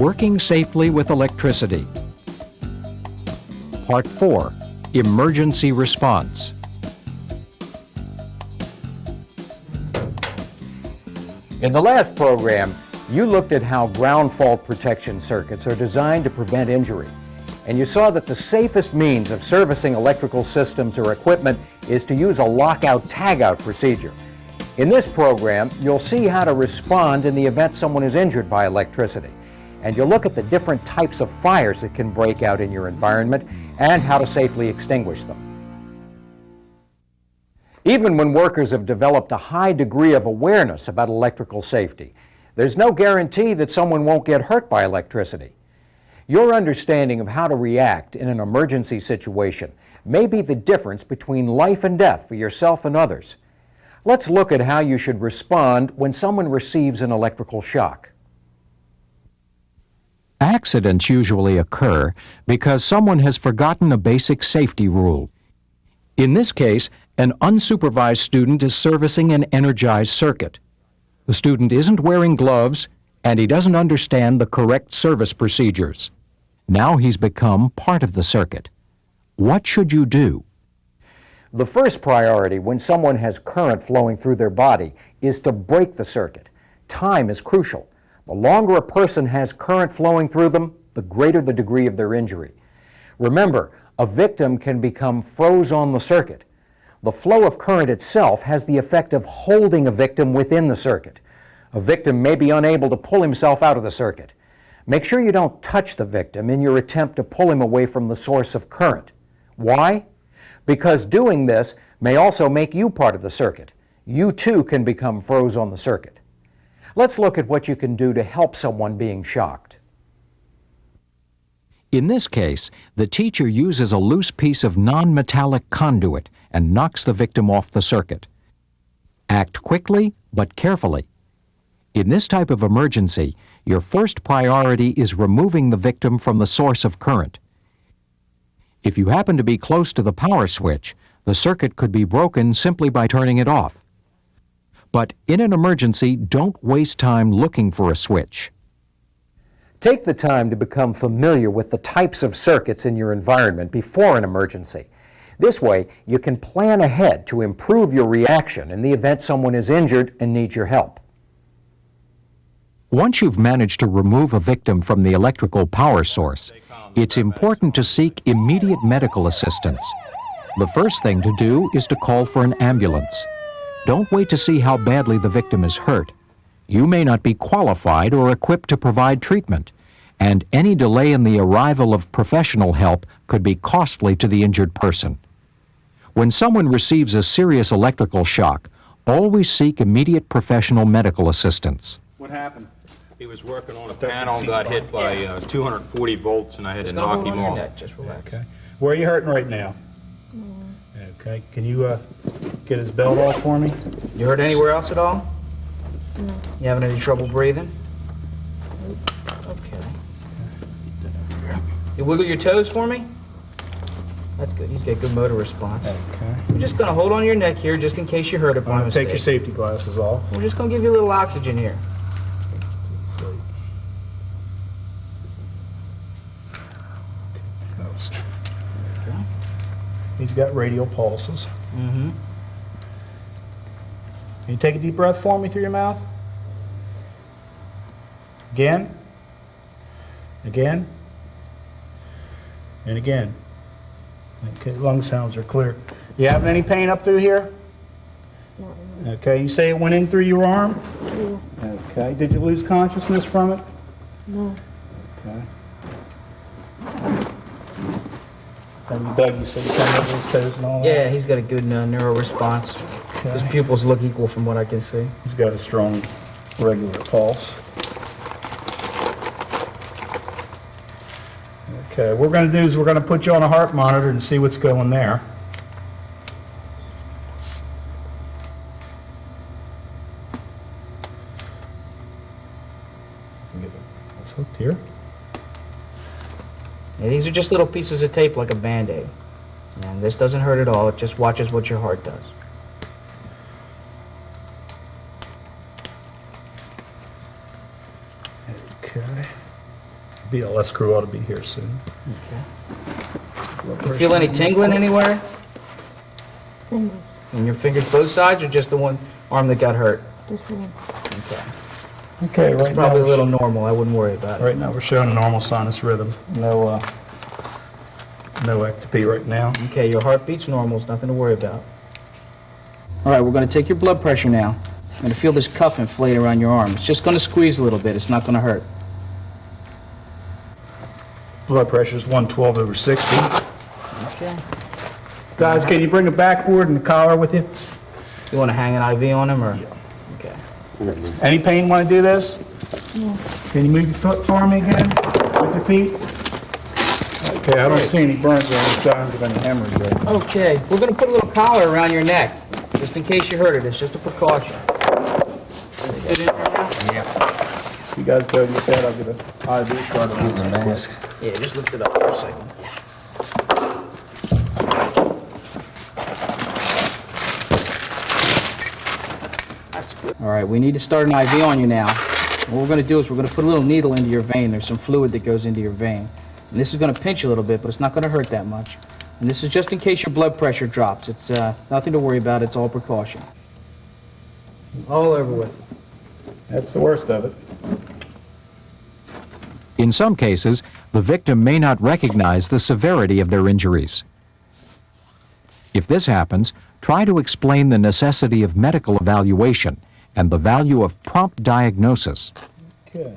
Working Safely with Electricity. Part 4, Emergency Response. In the last program, you looked at how ground fault protection circuits are designed to prevent injury. And you saw that the safest means of servicing electrical systems or equipment is to use a lockout-tagout procedure. In this program, you'll see how to respond in the event someone is injured by electricity. And you'll look at the different types of fires that can break out in your environment and how to safely extinguish them. Even when workers have developed a high degree of awareness about electrical safety, there's no guarantee that someone won't get hurt by electricity. Your understanding of how to react in an emergency situation may be the difference between life and death for yourself and others. Let's look at how you should respond when someone receives an electrical shock. Accidents usually occur because someone has forgotten a basic safety rule. In this case, an unsupervised student is servicing an energized circuit. The student isn't wearing gloves, and he doesn't understand the correct service procedures. Now he's become part of the circuit. What should you do? The first priority when someone has current flowing through their body is to break the circuit. Time is crucial. The longer a person has current flowing through them, the greater the degree of their injury. Remember, a victim can become froze on the circuit. The flow of current itself has the effect of holding a victim within the circuit. A victim may be unable to pull himself out of the circuit. Make sure you don't touch the victim in your attempt to pull him away from the source of current. Why? Because doing this may also make you part of the circuit. You too can become froze on the circuit. Let's look at what you can do to help someone being shocked. In this case, the teacher uses a loose piece of non-metallic conduit and knocks the victim off the circuit. Act quickly but carefully. In this type of emergency, your first priority is removing the victim from the source of current. If you happen to be close to the power switch, the circuit could be broken simply by turning it off. But in an emergency, don't waste time looking for a switch. Take the time to become familiar with the types of circuits in your environment before an emergency. This way, you can plan ahead to improve your reaction in the event someone is injured and needs your help. Once you've managed to remove a victim from the electrical power source, it's important to seek immediate medical assistance. The first thing to do is to call for an ambulance. Don't wait to see how badly the victim is hurt. You may not be qualified or equipped to provide treatment, and any delay in the arrival of professional help could be costly to the injured person. When someone receives a serious electrical shock, always seek immediate professional medical assistance. What happened? He was working on a panel and got hit by 240 volts, and I had to knock him off. Just relax. Okay. Where are you hurting right now? Okay. Can you get his belt off for me? You hurt anywhere else at all? No. You having any trouble breathing? Okay. You wiggle your toes for me? That's good. He's got good motor response. Okay. We're just going to hold on your neck here just in case you hurt it by mistake. Take your safety glasses off. We're just going to give you a little oxygen here. Okay. He's got radial pulses. Mm-hmm. Can you take a deep breath for me through your mouth? Again. Again. And again. Okay, lung sounds are clear. You having any pain up through here? No. Okay, you say it went in through your arm? No. Okay, did you lose consciousness from it? No. Okay. And Doug, you said you turned over his toes and all that? Yeah, he's got a good neuro response. Okay. His pupils look equal from what I can see. He's got a strong, regular pulse. Okay, what we're going to do is we're going to put you on a heart monitor and see what's going there. It's hooked here. Yeah, these are just little pieces of tape like a Band-Aid. And this doesn't hurt at all. It just watches what your heart does. Okay. BLS crew ought to be here soon. You feel any tingling anywhere? Fingers. In your fingers, both sides, or just the one arm that got hurt? Just one. Okay. Okay, right It's probably a now, little normal. I wouldn't worry about it. right now we're showing a normal sinus rhythm. No ectopy right now. Okay, your heartbeat's normal. It's nothing to worry about. All right, we're going to take your blood pressure now. You're going to feel this cuff inflate around your arm. It's just going to squeeze a little bit. It's not going to hurt. Blood pressure's 112/60. Okay. Guys, can you bring a backboard and a collar with you? You want to hang an IV on him, or? Okay. Any pain want to do this? No. Can you move your foot for me again with your feet? Okay, I don't see any burns or any signs of any hemorrhage right now. Okay, we're going to put a little collar around your neck, just in case you hurt it. It's just a precaution. Fit in there now? You guys go to your bed, I'll get an IV started on the mask. Yeah, just lift it up for a second. All right, we need to start an IV on you now. What we're going to do is we're going to put a little needle into your vein. There's some fluid that goes into your vein. And this is going to pinch a little bit, but it's not going to hurt that much. And this is just in case your blood pressure drops. It's nothing to worry about. It's all precaution. All over with. That's the worst of it. In some cases, the victim may not recognize the severity of their injuries. If this happens, try to explain the necessity of medical evaluation and the value of prompt diagnosis. Okay.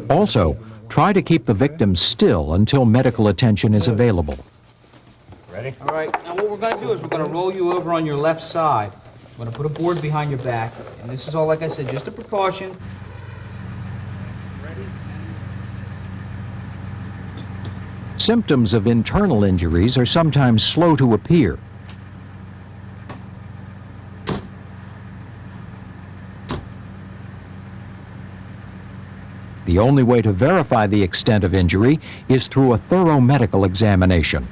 Also, try to keep the victim still until medical attention is available. All right, now what we're going to do is we're going to roll you over on your left side. We're going to put a board behind your back. And this is all, like I said, just a precaution. Symptoms of internal injuries are sometimes slow to appear. The only way to verify the extent of injury is through a thorough medical examination.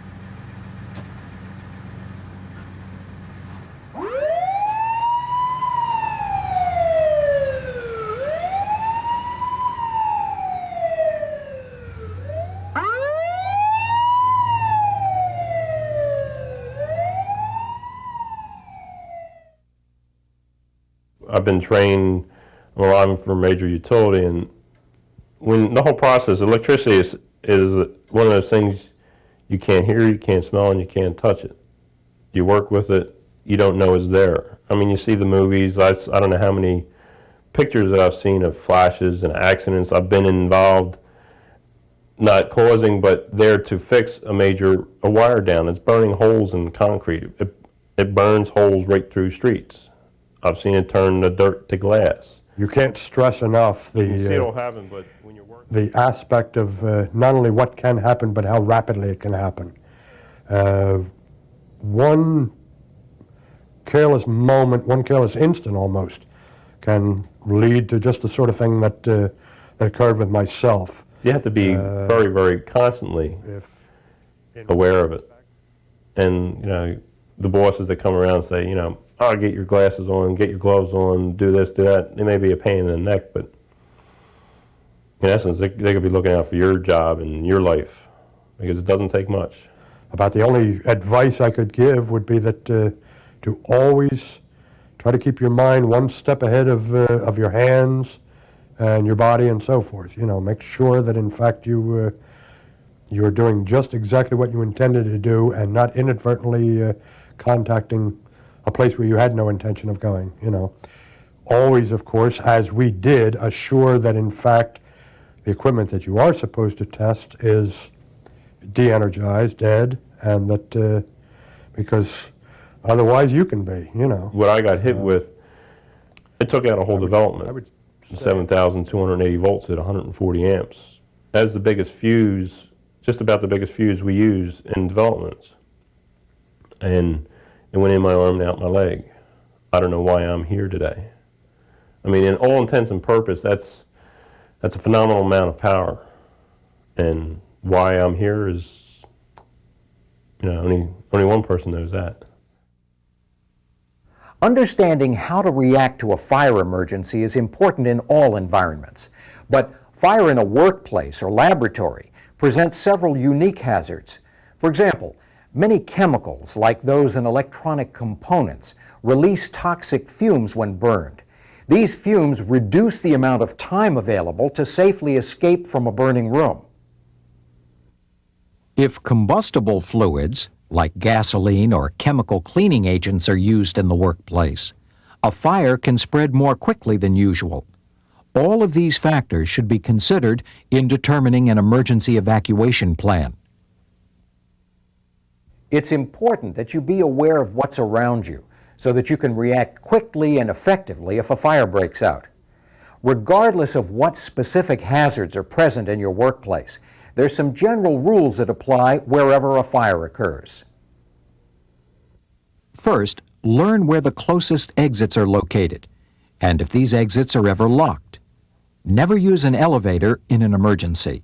I've been trained, I'm a lineman for a major utility, and when the whole process, electricity is one of those things you can't hear, you can't smell, and you can't touch it. You work with it, you don't know it's there. I mean, you see the movies, I don't know how many pictures that I've seen of flashes and accidents. I've been involved, not causing, but there to fix a wire down. It's burning holes in concrete. It burns holes right through streets. I've seen it turn the dirt to glass. You can't stress enough You see it all happen, but when you're working... the aspect of not only what can happen, but how rapidly it can happen. One careless moment, one careless instant almost, can lead to just the sort of thing that, that occurred with myself. You have to be very, very constantly If aware of it. And, you know, the bosses that come around and say, you know, oh, get your glasses on, get your gloves on, do this, do that. It may be a pain in the neck, but in essence, they could be looking out for your job and your life, because it doesn't take much. About the only advice I could give would be that to always try to keep your mind one step ahead of your hands and your body and so forth. You know, make sure that in fact you're doing just exactly what you intended to do and not inadvertently contacting a place where you had no intention of going, you know. Always, of course, as we did, assure that in fact the equipment that you are supposed to test is de-energized, dead, and that, because otherwise you can be, you know. What I got hit with, it took out a whole I development. would say- 7,280 volts at 140 amps. That's the biggest fuse, just about the biggest fuse we use in developments. And it went in my arm and out my leg. I don't know why I'm here today. I mean, in all intents and purposes, that's a phenomenal amount of power. And why I'm here is, you know, only one person knows that. Understanding how to react to a fire emergency is important in all environments, but fire in a workplace or laboratory presents several unique hazards. For example, many chemicals, like those in electronic components, release toxic fumes when burned. These fumes reduce the amount of time available to safely escape from a burning room. If combustible fluids, like gasoline or chemical cleaning agents, are used in the workplace, a fire can spread more quickly than usual. All of these factors should be considered in determining an emergency evacuation plan. It's important that you be aware of what's around you so that you can react quickly and effectively if a fire breaks out. Regardless of what specific hazards are present in your workplace, there's some general rules that apply wherever a fire occurs. First, learn where the closest exits are located, and if these exits are ever locked. Never use an elevator in an emergency.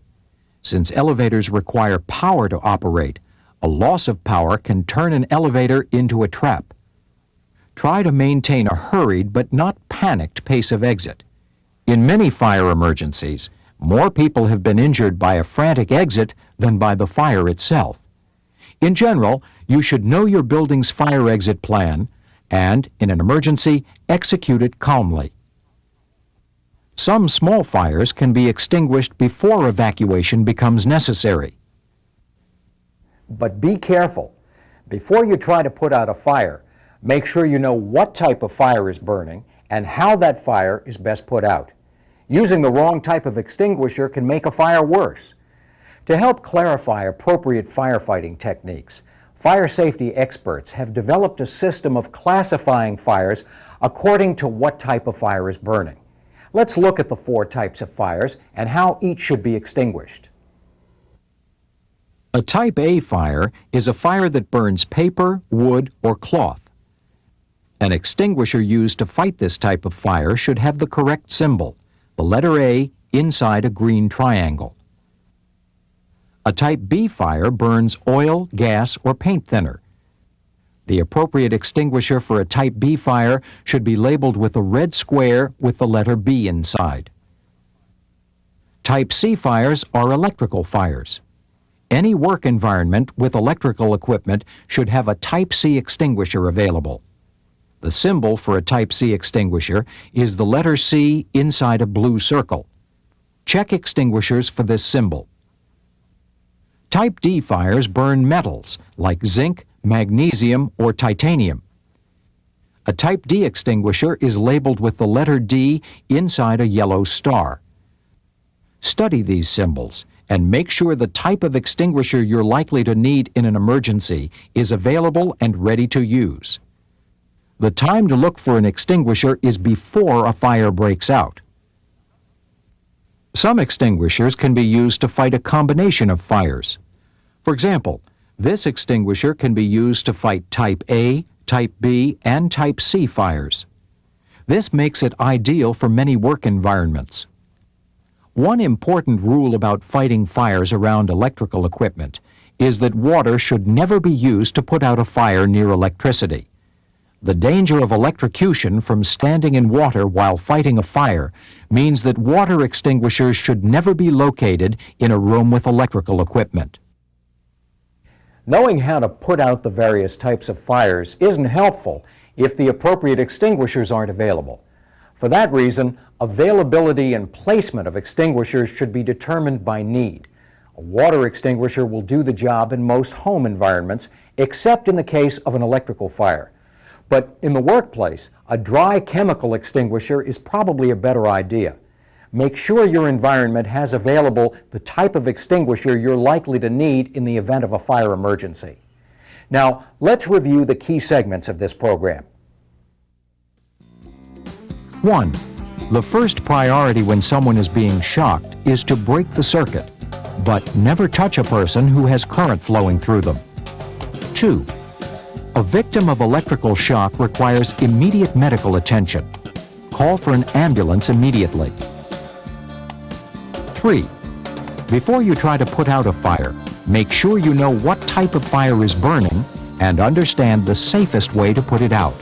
Since elevators require power to operate, a loss of power can turn an elevator into a trap. Try to maintain a hurried but not panicked pace of exit. In many fire emergencies, more people have been injured by a frantic exit than by the fire itself. In general, you should know your building's fire exit plan and, in an emergency, execute it calmly. Some small fires can be extinguished before evacuation becomes necessary. But be careful. Before you try to put out a fire, make sure you know what type of fire is burning and how that fire is best put out. Using the wrong type of extinguisher can make a fire worse. To help clarify appropriate firefighting techniques, fire safety experts have developed a system of classifying fires according to what type of fire is burning. Let's look at the 4 types of fires and how each should be extinguished. A Type A fire is a fire that burns paper, wood, or cloth. An extinguisher used to fight this type of fire should have the correct symbol, the letter A inside a green triangle. A Type B fire burns oil, gas, or paint thinner. The appropriate extinguisher for a Type B fire should be labeled with a red square with the letter B inside. Type C fires are electrical fires. Any work environment with electrical equipment should have a Type C extinguisher available. The symbol for a Type C extinguisher is the letter C inside a blue circle. Check extinguishers for this symbol. Type D fires burn metals like zinc, magnesium, or titanium. A Type D extinguisher is labeled with the letter D inside a yellow star. Study these symbols and make sure the type of extinguisher you're likely to need in an emergency is available and ready to use. The time to look for an extinguisher is before a fire breaks out. Some extinguishers can be used to fight a combination of fires. For example, this extinguisher can be used to fight Type A, Type B, and Type C fires. This makes it ideal for many work environments. One important rule about fighting fires around electrical equipment is that water should never be used to put out a fire near electricity. The danger of electrocution from standing in water while fighting a fire means that water extinguishers should never be located in a room with electrical equipment. Knowing how to put out the various types of fires isn't helpful if the appropriate extinguishers aren't available. For that reason, availability and placement of extinguishers should be determined by need. A water extinguisher will do the job in most home environments, except in the case of an electrical fire. But in the workplace, a dry chemical extinguisher is probably a better idea. Make sure your environment has available the type of extinguisher you're likely to need in the event of a fire emergency. Now, let's review the key segments of this program. 1. The first priority when someone is being shocked is to break the circuit, but never touch a person who has current flowing through them. 2. A victim of electrical shock requires immediate medical attention. Call for an ambulance immediately. 3. Before you try to put out a fire, make sure you know what type of fire is burning and understand the safest way to put it out.